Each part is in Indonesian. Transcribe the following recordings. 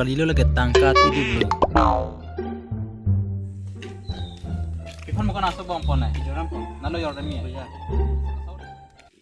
kalilo lagi tangka tidi blu. Kifan bukan aso bong pon ay. Joran po. Nalo yordan mi. Kuya.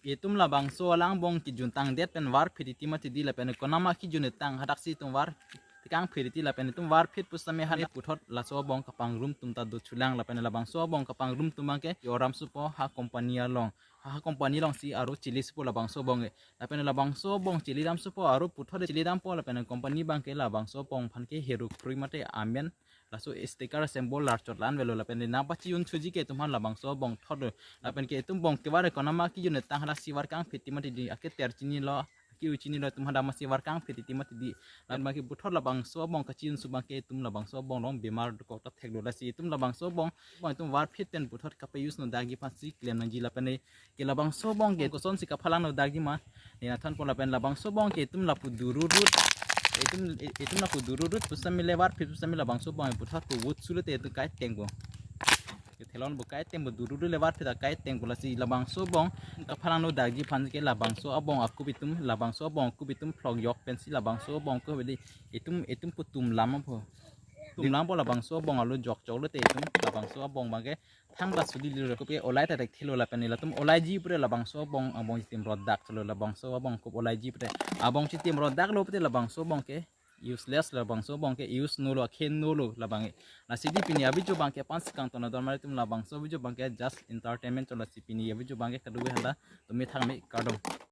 Itum la bangso lang bong ki juntang det pen war phiriti ma tidi la pen konama ki junetang hadak si tum war tikang phiriti la pen tum war phit pusame hada puthot la so bong kapang room tum ta du chulang la pen la bangso bong kapang room tum bangke yoram supo ha company long ha company long si aru chili supo la bangso bong la pen la bangso bong chili dam supo aru puthot chili dam po la pen company bangke la bangso bong phanke heru frui mate amen laso sticker symbol lar chotlan velo la pen na pachi un chuji ke tumhan la bangso bong thod la pen ke tum bong ke bare konama ki june tang hala siwar kang phiti mati di ake terchini lo ki uchini lo tum hada ma siwar kang phiti mati di lan ma ki buthor la bangso bong ka chin subang ke tum la bangso bong rong bemar ko ta theklo la si tum la bangso bong tum war phit pen buthor ka pe use no dagi pasi klem nang ji la pen ke la bangso bong ke ko son si ka phalang no dagi ma ni na than pon la pen la bangso bong ke tum la pu dururut itu na ku dururut pusam lebar fit pusam la bangso bang puthar ku wut sulut itu kai tengbo ke thelon bu kai tengbo dururu lebar fit kai tengbo la si la bangso bong ka phalang no dagi phan ke la bangso abong aku bitum la bangso abong aku bitum flog yok pensi la bangso bong ko beli itum putum lam po tum lam po la bangso bong alu jok jok le te itum la bangso abong bang ke thang ba suli li ko pe olai ta tek thilo la pen la tum olai ji pure la bangso bong abong tim rodak chlo la bangso abong ko olai ji pure abong chi tim rodak lo pute la bangso bong ke useless la bangso bong ke use no lo khen no lo la bang na sidi pini abi jo bang ke pan sikang to na dor mare tum la bangso bi jo bang ke just entertainment to la sipini abi jo bang ke kadu hala tumi thang me kadom